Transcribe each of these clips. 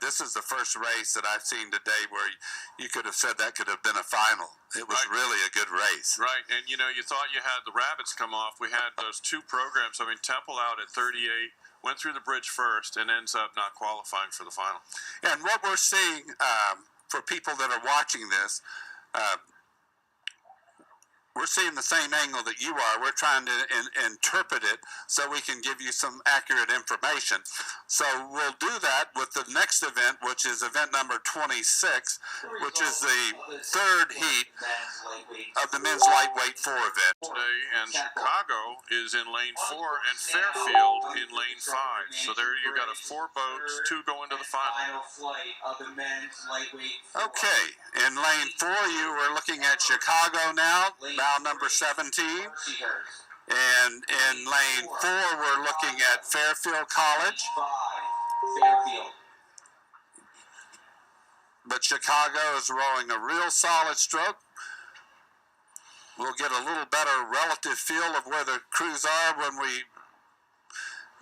This is the first race that I've seen today where you could have said that could have been a final. It was really a good race. Right, and you know, you thought you had the rabbits come off. We had those two programs. I mean, Temple out at 38, went through the bridge first, and ends up not qualifying for the final. And what we're seeing for people that are watching this, we're seeing the same angle that you are. We're trying to interpret it so we can give you some accurate information. So we'll do that with the next event, which is event number 26, which is the third heat of the men's lightweight 4 event. Today, and Chicago is in lane 4 and Fairfield in lane 5. So there you got 4 boats, 2 going to the final. Okay, in lane 4 you were looking at Chicago now, bow number 17. And in lane 4 we're looking at Fairfield College. But Chicago is rowing a real solid stroke. We'll get a little better relative feel of where the crews are when we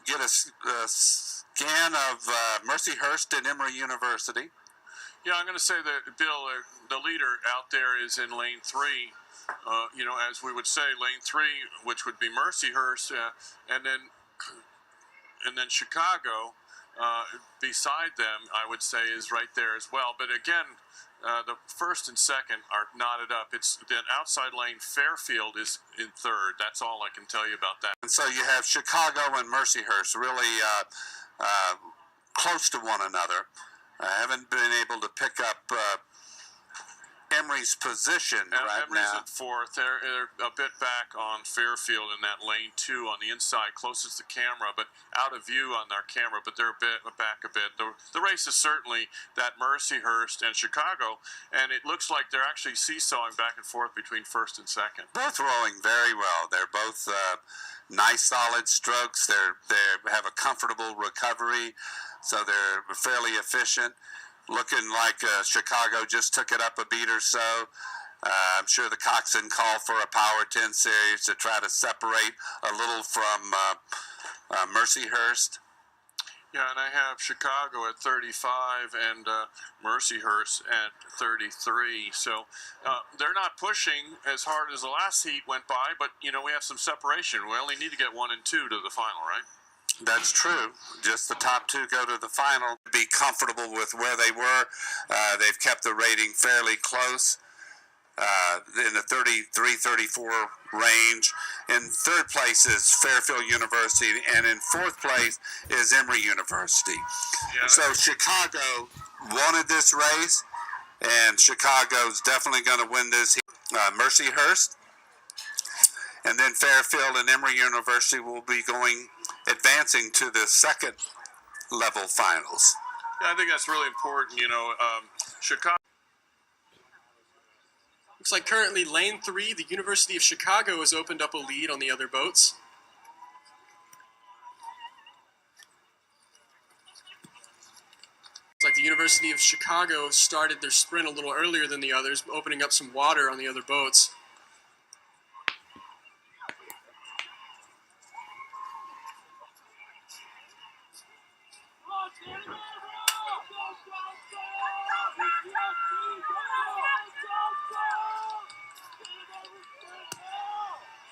get a scan of Mercyhurst and Emory University. Yeah, I'm going to say that, Bill, the leader out there is in lane 3. You know, as we would say, lane 3, which would be Mercyhurst, and then Chicago beside them, I would say, is right there as well. But again, the first and second are knotted up. It's the outside lane. Fairfield is in 3rd. That's all I can tell you about that. And so you have Chicago and Mercyhurst really close to one another. I haven't been able to pick up Emory's position right Emory's now. at 4th. They're a bit back on Fairfield in that lane 2 on the inside, closest to camera, but out of view on their camera, but they're back a bit. The race is certainly that Mercyhurst and Chicago, and it looks like they're actually seesawing back and forth between 1st and 2nd. Both rowing very well. They're both nice, solid strokes. They have a comfortable recovery, so they're fairly efficient. Looking like Chicago just took it up a beat or so. I'm sure the coxswain called for a Power 10 series to try to separate a little from Mercyhurst. Yeah, and I have Chicago at 35 and Mercyhurst at 33. So they're not pushing as hard as the last heat went by, but, you know, we have some separation. We only need to get 1 and 2 to the final, right? That's true. Just the top 2 go to the final. Be comfortable with where they were. They've kept the rating fairly close in the 33-34 range. In 3rd place is Fairfield University, and in 4th place is Emory University. Yeah. So Chicago wanted this race, and Chicago's definitely going to win this. Mercyhurst, and then Fairfield and Emory University will be advancing to the 2nd level finals. Yeah, I think that's really important. You know, Chicago. Looks like currently lane 3, the University of Chicago has opened up a lead on the other boats. Looks like the University of Chicago started their sprint a little earlier than the others, opening up some water on the other boats.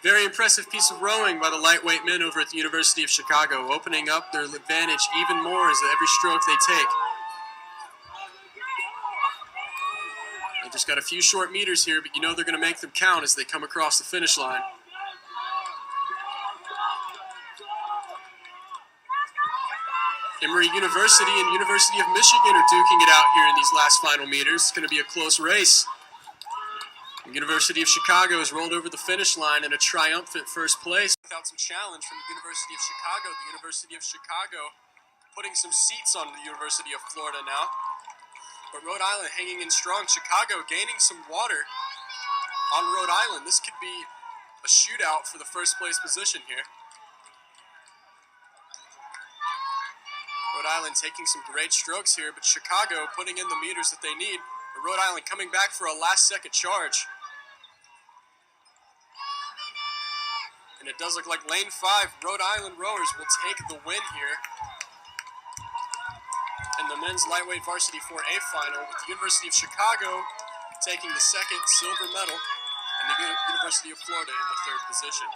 Very impressive piece of rowing by the lightweight men over at the University of Chicago, opening up their advantage even more as every stroke they take. They just got a few short meters here, but you know they're going to make them count as they come across the finish line. Emory University and University of Michigan are duking it out here in these last final meters. It's going to be a close race. The University of Chicago has rolled over the finish line in a triumphant first place. Without some challenge from the University of Chicago, putting some seats on the University of Florida now. But Rhode Island hanging in strong. Chicago gaining some water on Rhode Island. This could be a shootout for the first place position here. Rhode Island taking some great strokes here, but Chicago putting in the meters that they need. Rhode Island coming back for a last-second charge. And it does look like lane 5, Rhode Island rowers will take the win here. And the men's lightweight varsity 4A final, with the University of Chicago taking the second silver medal and the University of Florida in the third position.